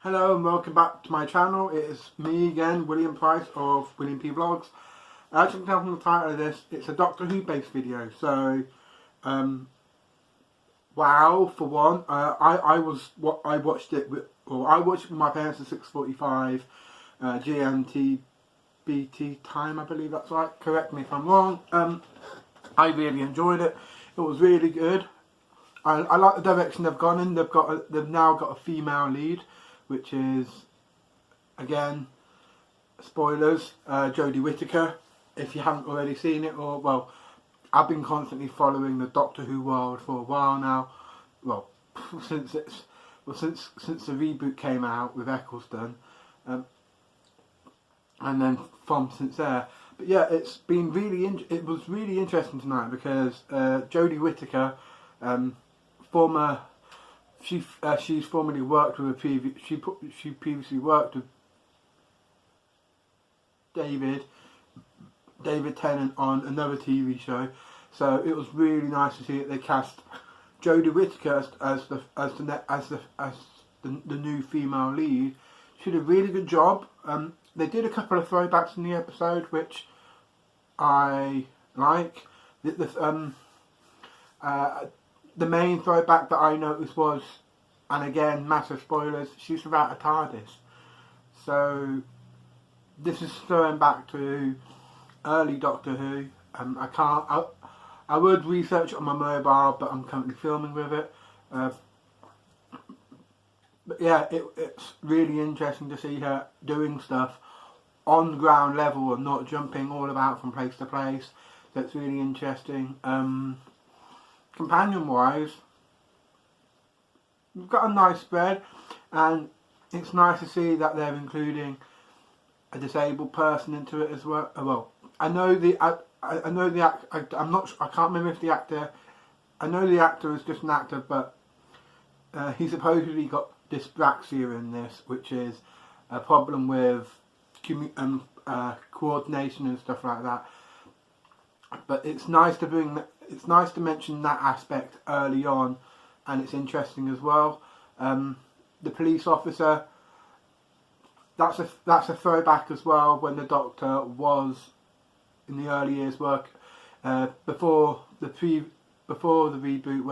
Hello and welcome back to my channel. It is me again, William Price of William P Vlogs. As you can tell from the title of this, it's a Doctor Who based video. So, wow, for one. I watched it with my parents at 6:45 GMT BT time, I believe that's right. Correct me if I'm wrong. I really enjoyed it. It was really good. I like the direction they've gone in. They've now got a female lead, which is, again, spoilers, Jodie Whittaker. If you haven't already seen it, or well, I've been constantly following the Doctor Who world for a while now. Well, since the reboot came out with Eccleston, and then since there. But yeah, it was really interesting tonight because Jodie Whittaker, she's formerly worked with she previously worked with David Tennant on another TV show, so it was really nice to see that they cast Jodie Whittaker as the new female lead. She did a really good job. They did a couple of throwbacks in the episode, which I like. The main throwback that I noticed was, and again, massive spoilers, she's without a TARDIS. So this is throwing back to early Doctor Who. I would research it on my mobile, but I'm currently filming with it. But yeah, it's really interesting to see her doing stuff on ground level and not jumping all about from place to place. That's really interesting. Companion wise, we've got a nice spread, and it's nice to see that they're including a disabled person into it as well. Well, I know the actor. I can't remember if the actor. I know the actor is just an actor, but he supposedly got dyspraxia in this, which is a problem with coordination and stuff like that. But it's nice to mention that aspect early on, and it's interesting as well. The police officer, that's a throwback as well, when the Doctor was in the early years work before the reboot,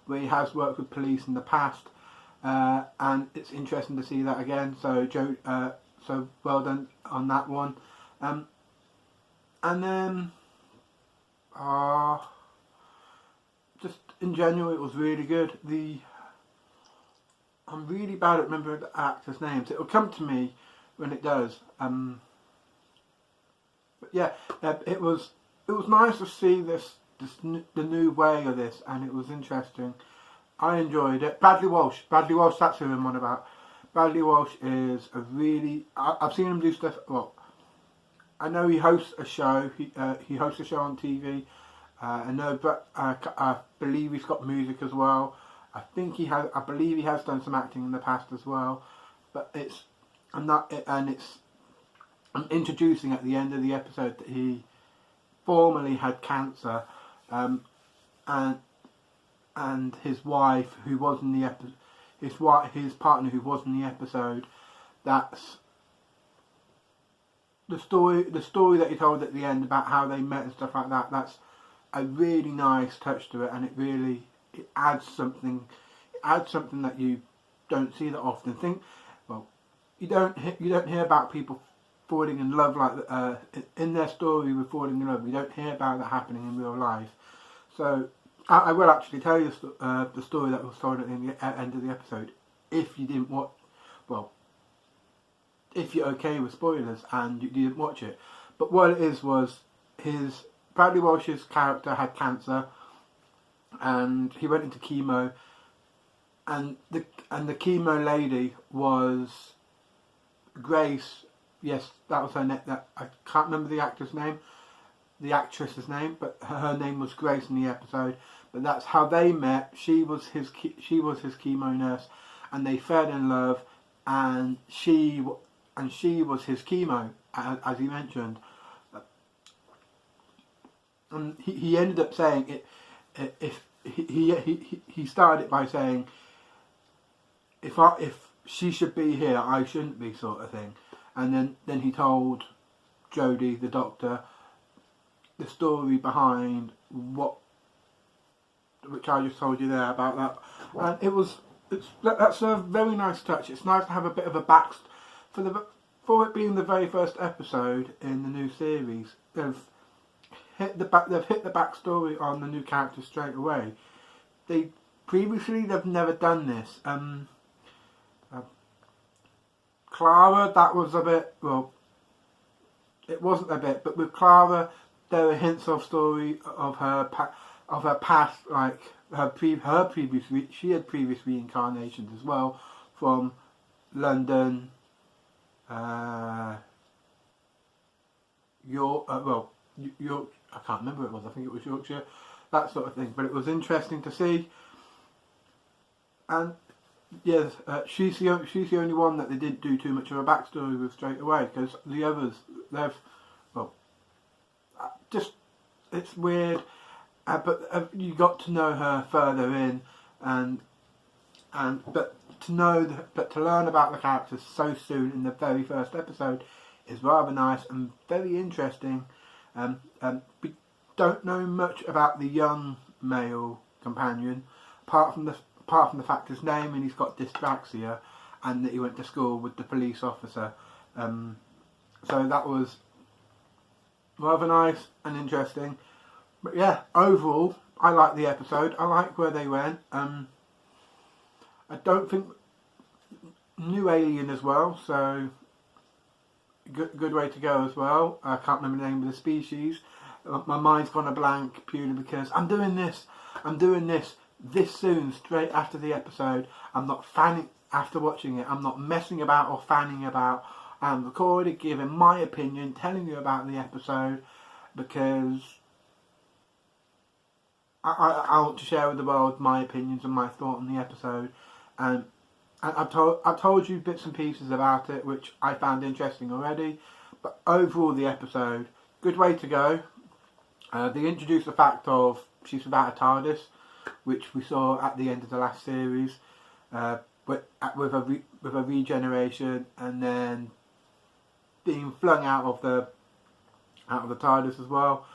where he has worked with police in the past, and it's interesting to see that again. So so well done on that one. And then just in general, it was really good. I'm really bad at remembering the actors' names. It'll come to me when it does. But yeah, it was nice to see the new way of this, and it was interesting. I enjoyed it. Bradley Walsh, that's who I'm on about. Bradley Walsh is a really, I've seen him do stuff. Well, I know he hosts a show. He hosts a show on TV. I know, but I believe he's got music as well. I believe he has done some acting in the past as well. But I'm introducing at the end of the episode that he formerly had cancer, and his wife, who was in the episode, his partner who was in the episode. That's the story that he told at the end about how they met and stuff like that. That's a really nice touch to it, and it adds something. It adds something that you don't see that often. You don't hear about people falling in love like in their story with falling in love. You don't hear about that happening in real life. So I will actually tell you the story that was told at the end of the episode. If you didn't watch, well, if you're okay with spoilers and you didn't watch it. But what it is was Bradley Walsh's character had cancer, and he went into chemo, and the chemo lady was Grace. Yes, that was her name. I can't remember the actress's name, but her name was Grace in the episode. But that's how they met. She was his chemo nurse, and they fell in love, and she was his chemo, as he mentioned. And he ended up saying it. He started it by saying, if she should be here, I shouldn't be, sort of thing. And then he told Jodie, the doctor, the story behind what, which I just told you there about that, and that's a very nice touch. It's nice to have a bit of a for it being the very first episode in the new series. They've hit the backstory on the new character straight away. They've never done this. Clara, that was a bit, well, it wasn't a bit, but with Clara, there were hints of story of her past, like she had previous reincarnations as well, from London, York, I can't remember what it was, I think it was Yorkshire, that sort of thing, but it was interesting to see. And yes, she's the only one that they didn't do too much of a backstory with straight away, because the others, it's weird, but you got to know her further in, but to learn about the characters so soon in the very first episode is rather nice and very interesting. We don't know much about the young male companion, apart from the fact his name, and he's got dyspraxia, and that he went to school with the police officer. So that was rather nice and interesting. But yeah, overall, I like the episode. I like where they went. I don't think new alien as well, so good way to go as well. I can't remember the name of the species. My mind's gone a blank purely because I'm doing this this soon, straight after the episode. I'm not fanning after watching it. I'm not messing about or fanning about. I'm recording, giving my opinion, telling you about the episode, because I want to share with the world my opinions and my thought on the episode. And I've told you bits and pieces about it, which I found interesting already. But overall, the episode, good way to go. They introduced the fact of she's without a TARDIS, which we saw at the end of the last series, with a regeneration, and then being flung out of the TARDIS as well.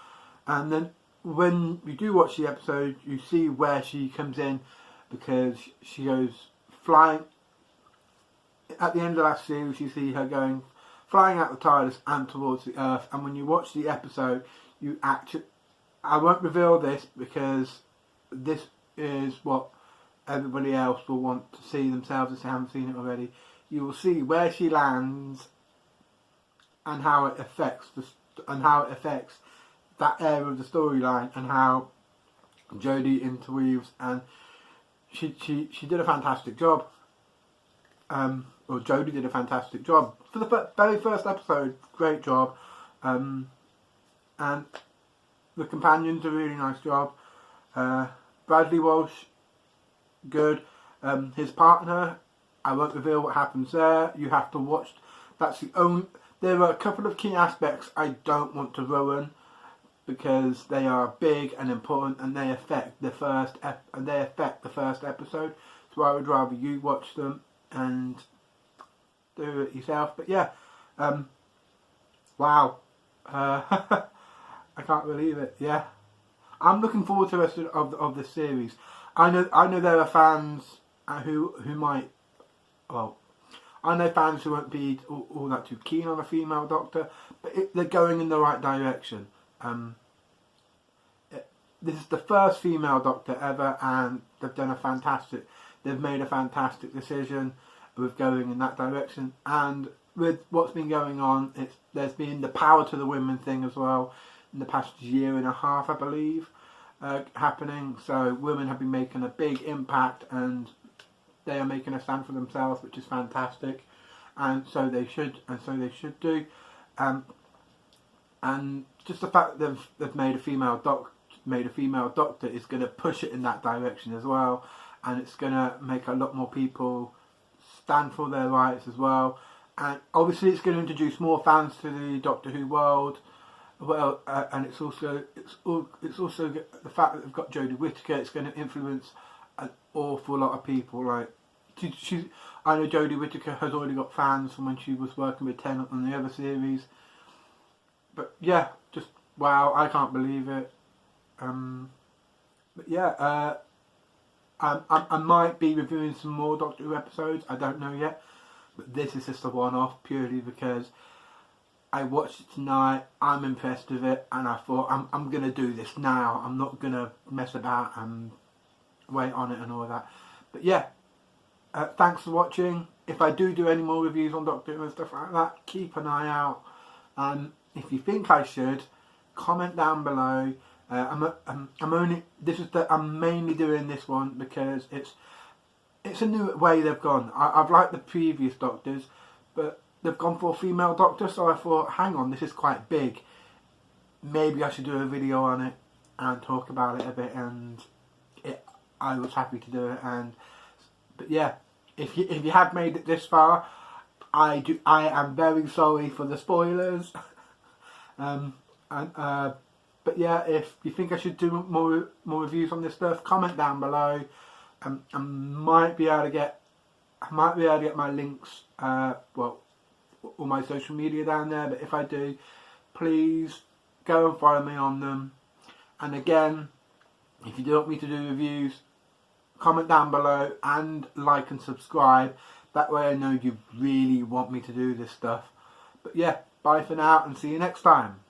And then when you do watch the episode, you see where she comes in, because she goes flying. At the end of the last series, you see her going flying out the TARDIS and towards the Earth. And when you watch the episode, I won't reveal this, because this is what everybody else will want to see themselves if they haven't seen it already. You will see where she lands and how it affects that area of the storyline, and how Jodie interweaves, and she did a fantastic job. Or Jodie did a fantastic job for the very first episode. Great job, and the companions a really nice job. Bradley Walsh, good. His partner, I won't reveal what happens there. You have to watch. That's the only. There are a couple of key aspects I don't want to ruin, because they are big and important, and they affect the first episode. So I would rather you watch them and do it yourself. But yeah, wow, I can't believe it. Yeah, I'm looking forward to the rest of the series. I know there are fans who might, well, I know fans who won't be all that too keen on a female Doctor, but they're going in the right direction. This is the first female Doctor ever, and they've made a fantastic decision with going in that direction. And with what's been going on, there's been the power to the women thing as well in the past year and a half, I believe, happening. So women have been making a big impact, and they are making a stand for themselves, which is fantastic, and so they should do. And just the fact that they've made a female Doctor is going to push it in that direction as well, and it's going to make a lot more people stand for their rights as well. And obviously, it's going to introduce more fans to the Doctor Who world. Well, and it's also the fact that they've got Jodie Whittaker. It's going to influence an awful lot of people. Like, I know Jodie Whittaker has already got fans from when she was working with Tennant on the other series. But yeah, just wow, I can't believe it. But yeah, I might be reviewing some more Doctor Who episodes, I don't know yet. But this is just a one-off purely because I watched it tonight, I'm impressed with it, and I thought I'm going to do this now. I'm not going to mess about and wait on it and all that. But yeah, thanks for watching. If I do any more reviews on Doctor Who and stuff like that, keep an eye out. If you think I should, comment down below. I'm mainly doing this one because it's a new way they've gone. I've liked the previous Doctors, but they've gone for a female Doctor, so I thought, hang on, this is quite big. Maybe I should do a video on it and talk about it a bit, and I was happy to do it. But yeah, if you have made it this far, I am very sorry for the spoilers. But yeah, if you think I should do more reviews on this stuff, comment down below. I might be able to get my links, well, all my social media down there. But if I do, please go and follow me on them. And again, if you do want me to do reviews, comment down below and like and subscribe. That way I know you really want me to do this stuff. But yeah, bye for now and see you next time.